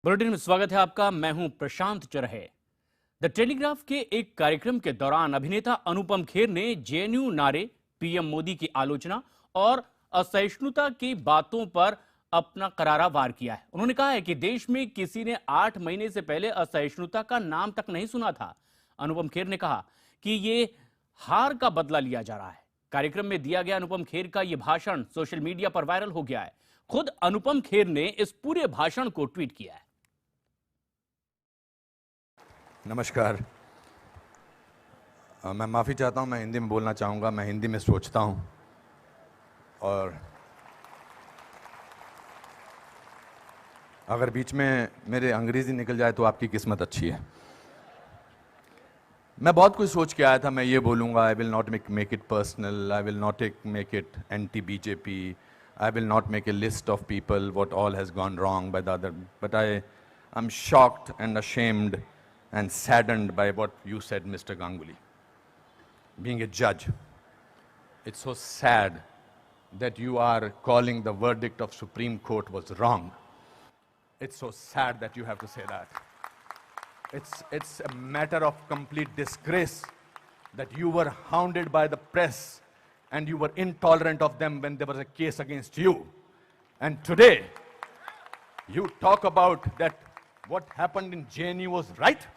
Bulletin में स्वागत है आपका। मैं हूं प्रशांत चरहे। द टेलीग्राफ के एक कार्यक्रम के दौरान अभिनेता अनुपम खेर ने जेएनयू नारे, पीएम मोदी की आलोचना और असहिष्णुता की बातों पर अपना करारा वार किया है। उन्होंने कहा है कि देश में किसी ने 8 महीने से पहले असहिष्णुता का नाम तक नहीं सुना था। अनुपम खेर ने कहा कि ये हार का बदला लिया जा रहा है। कार्यक्रम में दिया गया अनुपम खेर का यह भाषण सोशल मीडिया पर वायरल हो गया है। खुद अनुपम खेर ने इस पूरे भाषण को ट्वीट किया है। नमस्कार। मैं माफ़ी चाहता हूं, मैं हिंदी में बोलना चाहूँगा। मैं हिंदी में सोचता हूं और अगर बीच में मेरे अंग्रेज़ी निकल जाए तो आपकी किस्मत अच्छी है। मैं बहुत कुछ सोच के आया था। मैं ये बोलूँगा, I will not make it personal, I will not make it anti BJP, I will not make a list of people what all has gone wrong by the other, but I am shocked and ashamed and saddened by what you said, Mr. Ganguly. Being a judge, it's so sad that you are calling the verdict of Supreme Court was wrong. It's so sad that you have to say that. It's a matter of complete disgrace that you were hounded by the press and you were intolerant of them when there was a case against you. And today, you talk about that what happened in JNU was right.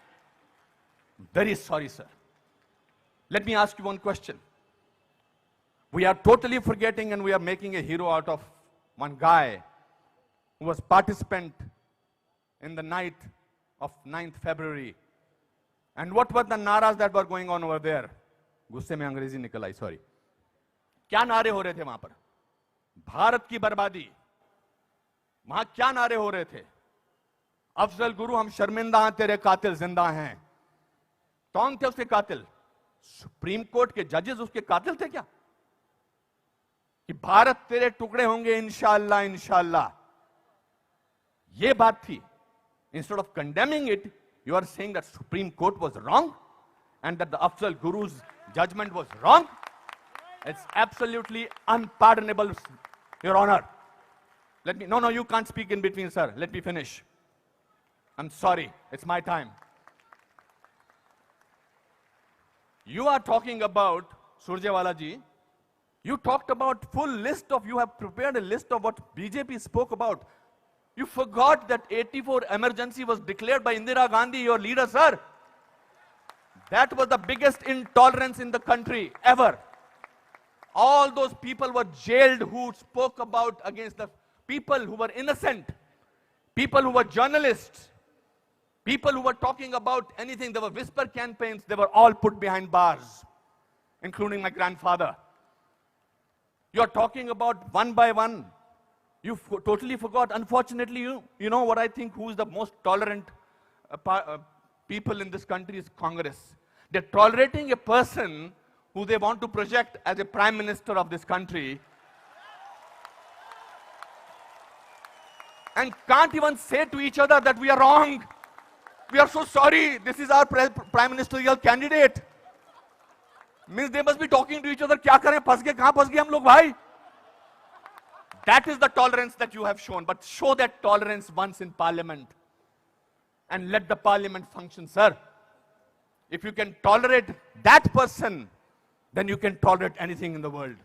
Very sorry, sir. Let me ask you one question. We are totally forgetting and we are making a hero out of one guy who was participant in the night of 9th February. And what were the naras that were going on over there? गुस्से में अंग्रेजी निकल आई, sorry. क्या नारे हो रहे थे वहां पर? भारत की बर्बादी। वहां क्या नारे हो रहे थे? अफजल गुरु, हम शर्मिंदा हैं, तेरे कातिल जिंदा हैं। कौन थे उसके कातिल? सुप्रीम कोर्ट के जजेस उसके कातिल थे क्या? कि भारत तेरे टुकड़े होंगे इंशाअल्लाह इंशाअल्लाह, ये बात थी। Instead of condemning it, you are saying that Supreme Court was wrong and that the Afzal Guru's judgment was wrong. It's absolutely unpardonable, your honour. Let me, no, you can't speak in between, sir. Let me finish. I'm sorry, it's my time. You are talking about, Surjewala ji, you talked about full list of, you have prepared a list of what BJP spoke about. You forgot that 84 emergency was declared by Indira Gandhi, your leader, sir. That was the biggest intolerance in the country ever. All those people were jailed who spoke about against the people who were innocent, people who were journalists, people who were talking about anything. There were whisper campaigns. They were all put behind bars, including my grandfather. You are talking about one by one. You totally forgot. Unfortunately, you know what I think, who is the most tolerant people in this country is Congress. They're tolerating a person who they want to project as a prime minister of this country, and can't even say to each other that we are wrong. We are so sorry. This is our prime ministerial candidate. Means they must be talking to each other. क्या करें? फंस गए, कहां फंस गए हम लोग भाई? That is the tolerance that you have shown. But show that tolerance once in parliament and let the parliament function, sir. If you can tolerate that person, then you can tolerate anything in the world.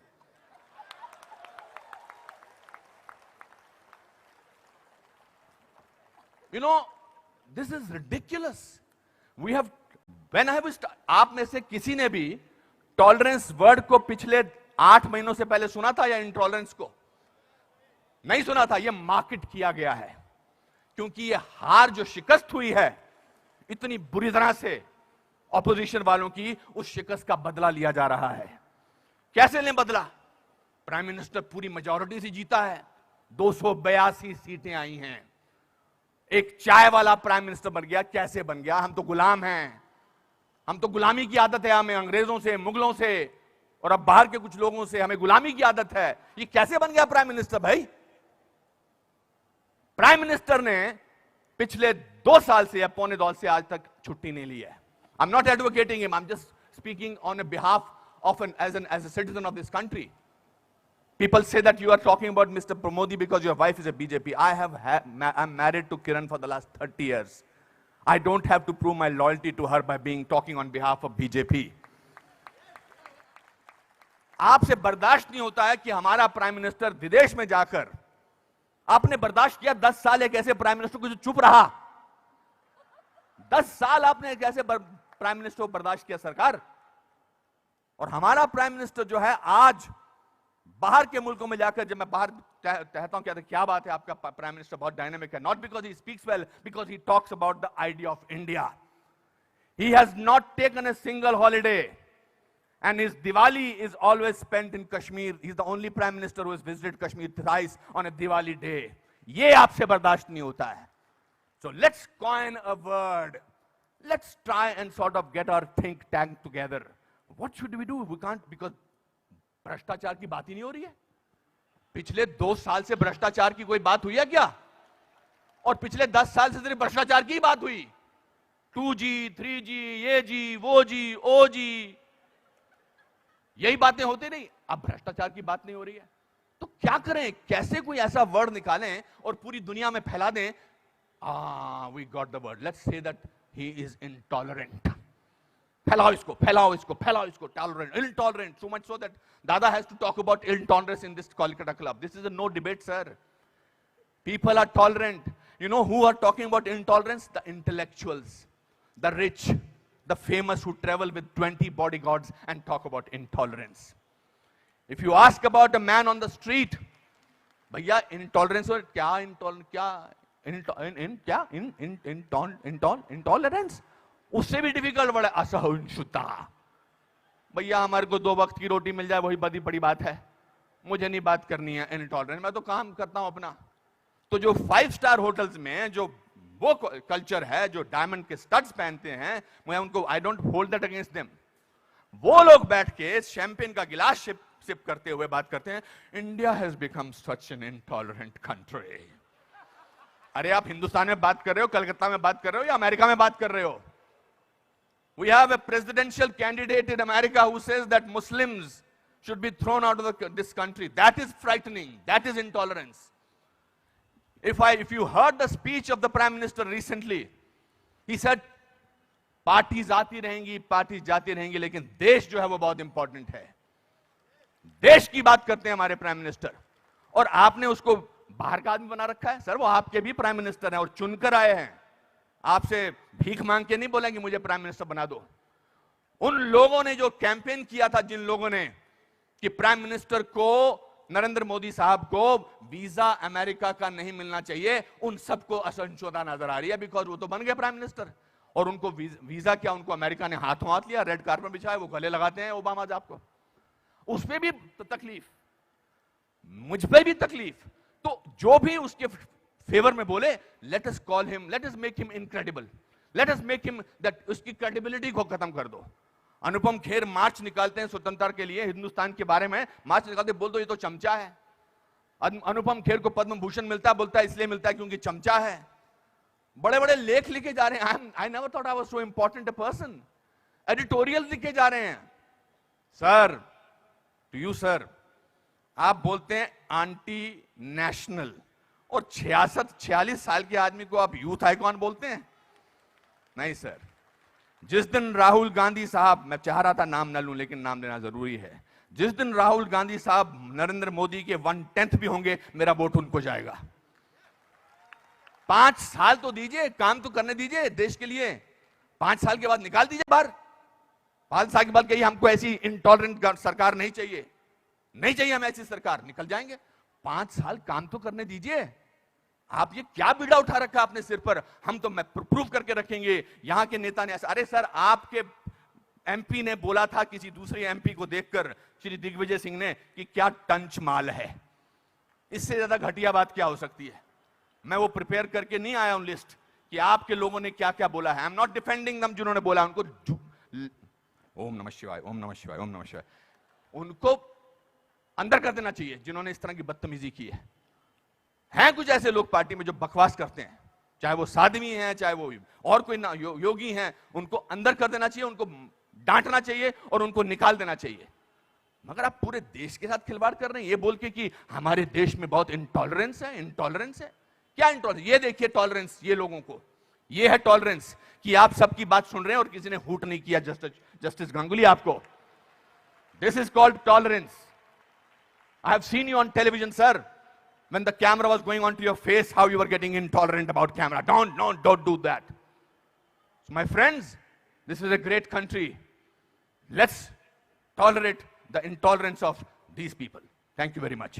You know, this is ridiculous. We have, when I was, आप में से किसी ने भी tolerance word को पिछले 8 महीनों से पहले सुना था या इंटॉलरेंस को? नहीं सुना था। यह मार्केट किया गया है क्योंकि यह हार जो शिकस्त हुई है इतनी बुरी तरह से ऑपोजिशन वालों की, उस शिकस्त का बदला लिया जा रहा है। कैसे लें बदला? प्राइम मिनिस्टर पूरी मेजॉरिटी से जीता है, 282 सीटें आई हैं। एक चाय वाला प्राइम मिनिस्टर बन गया। कैसे बन गया? हम तो गुलाम हैं। हम तो गुलामी की आदत है, हमें अंग्रेजों से, मुगलों से और अब बाहर के कुछ लोगों से हमें गुलामी की आदत है। ये कैसे बन गया प्राइम मिनिस्टर भाई? प्राइम मिनिस्टर ने पिछले 2 साल से या पौने 2 से आज तक छुट्टी नहीं ली है। I am not advocating him, I am just speaking on behalf of as a citizen of this country. People say that you are talking about Mr. Modi because your wife is a BJP. I'm married to Kiran for the last 30 years. I don't have to prove my loyalty to her by talking on behalf of BJP. आपसे बर्दाश्त नहीं होता है कि हमारा prime minister विदेश में जाकर, आपने बर्दाश्त किया 10 साल एक ऐसे प्राइम मिनिस्टर को जो चुप रहा। 10 साल आपने एक ऐसे प्राइम मिनिस्टर को बर्दाश्त किया सरकार। और हमारा प्राइम मिनिस्टर जो है आज बाहर के मुल्कों में जाकर, जब मैं बाहर कहता हूं क्या बात है आपका प्राइम मिनिस्टर बहुत डायनामिक है, not because he speaks well, because he talks about the idea of India. He has not taken a single holiday and his Diwali is always spent in Kashmir. He's the only prime minister who has visited Kashmir thrice on a Diwali day. ये आपसे बर्दाश्त नहीं होता है। So let's coin a word. Let's try and sort of get our think tank together. What should we do? We can't, because भ्रष्टाचार की बात ही नहीं हो रही है। पिछले 2 साल से भ्रष्टाचार की कोई बात हुई है क्या? और पिछले 10 साल से सिर्फ भ्रष्टाचार की बात हुई। 2G, 3G, ये जी, वो जी, ओ जी, यही बातें होती नहीं। अब भ्रष्टाचार की बात नहीं हो रही है, तो क्या करें? कैसे कोई ऐसा वर्ड निकालें और पूरी दुनिया में फैला दें? We got the word, let's say that he is intolerant. फैलाओ इसको, फैलाओ इसको, फैलाओ इसको, tolerant, intolerant, so much so that Dada has to talk about intolerance in this Kolkata club. This is a no debate sir. People are tolerant. You know who are talking about intolerance? The intellectuals, the rich, the famous who travel with 20 bodyguards and talk about intolerance. If you ask about a man on the street, भैया intolerance और क्या intolerance, उससे भी difficult word है असहिष्णुता। भैया हमारे को 2 वक्त की रोटी मिल जाए वही बड़ी बात है, मुझे नहीं बात करनी है intolerance, मैं तो काम करता हूं अपना। तो जो 5 स्टार होटल्स में जो वो कल्चर है, जो डायमंड के स्टड्स पहनते हैं, मैं उनको, I don't hold that against them, वो लोग बैठ के शैंपेन का गिलास सिप करते हुए बात करते हैं, India has become such an intolerant country. अरे आप हिंदुस्तान में बात कर रहे हो, कलकत्ता में बात कर रहे हो, या अमेरिका में बात कर रहे हो? We have a presidential candidate in America who says that Muslims should be thrown out of this country. That is frightening, that is intolerance. If you heard the speech of the Prime Minister recently, he said, parties आती रहेंगी, parties जाती रहेंगी, लेकिन देश जो है वो बहुत इंपॉर्टेंट है। देश की बात करते हैं हमारे प्राइम मिनिस्टर, और आपने उसको बाहर का आदमी बना रखा है। सर वो आपके भी प्राइम मिनिस्टर हैं और चुनकर आए हैं, आपसे भीख मांग के नहीं बोलेंगे मुझे प्राइम मिनिस्टर बना दो। उन लोगों ने जो कैंपेन किया था, जिन लोगों ने कि प्राइम मिनिस्टर को, नरेंद्र मोदी साहब को वीजा अमेरिका का नहीं मिलना चाहिए, उन सबको असहिष्णुता नजर आ रही है, बिकॉज वो तो बन गए प्राइम मिनिस्टर। और उनको वीजा क्या, उनको अमेरिका ने हाथों हाथ लिया, रेड कार्पेट बिछाया, वो गले लगाते हैं ओबामा साहब को। उस पे भी तकलीफ, मुझ पे भी तकलीफ। तो जो भी उसके फेवर में बोले, let us call him, let us make him incredible, let us make him that, उसकी क्रेडिबिलिटी को खत्म कर दो। अनुपम खेर मार्च निकालते हैं स्वतंत्रता के लिए, हिंदुस्तान के बारे में मार्च निकालते, बोल दो ये तो चमचा है। अनुपम खेर को पद्म भूषण मिलता है, बोलता है इसलिए मिलता है क्योंकि चमचा है। बड़े बड़े लेख लिखे जा रहे हैं, I never thought I was so important a person. Editorial लिखे जा रहे हैं। सर, टू यू सर, आप बोलते हैं एंटी नेशनल, और 46 साल के आदमी को आप यूथ आइकॉन बोलते हैं? नहीं सर। जिस दिन राहुल गांधी साहब, मैं चाह रहा था नाम न लूं लेकिन नाम लेना जरूरी है, जिस दिन राहुल गांधी साहब नरेंद्र मोदी के 1/10 भी होंगे, मेरा वोट उनको जाएगा। 5 साल तो दीजिए, काम तो करने दीजिए देश के लिए। 5 साल के बाद निकाल दीजिए बाहर। 5 साल के बाद कहिए हमको ऐसी इंटॉलरेंट सरकार नहीं चाहिए, नहीं चाहिए हमें ऐसी सरकार, निकल जाएंगे। 5 साल काम तो करने दीजिए। आप ये क्या बीड़ा उठा रखा अपने सिर पर, हम तो प्रूव करके रखेंगे, यहां के नेता ने ऐसा। अरे सर, आपके एमपी ने बोला था किसी दूसरे एमपी को देखकर, श्री दिग्विजय सिंह ने, कि क्या टंच माल है। इससे ज्यादा घटिया बात क्या हो सकती है? मैं वो प्रिपेयर करके नहीं आया हूं लिस्ट कि आपके लोगों ने क्या क्या बोला है। आई एम नॉट डिफेंडिंग दम, जिन्होंने बोला उनको ओम नमः शिवाय, ओम नमः शिवाय, ओम नमः शिवाय, उनको अंदर कर देना चाहिए जिन्होंने इस तरह की बदतमीजी की है। हैं कुछ ऐसे लोग पार्टी में जो बकवास करते हैं, चाहे वो साध्वी हैं, चाहे वो और कोई ना योगी हैं, उनको अंदर कर देना चाहिए, उनको डांटना चाहिए और उनको निकाल देना चाहिए। मगर आप पूरे देश के साथ खिलवाड़ कर रहे हैं ये बोल के कि हमारे देश में बहुत इंटॉलरेंस है। इंटॉलरेंस है क्या? इंटॉलरेंस ये देखिए, टॉलरेंस ये लोगों को, ये है टॉलरेंस कि आप सबकी बात सुन रहे हैं और किसी ने हूट नहीं किया जस्टिस गांगुली आपको। This is called tolerance. I have seen you on television, sir, when the camera was going onto your face, how you were getting intolerant about camera. Don't do that. So my friends, this is a great country. Let's tolerate the intolerance of these people. Thank you very much.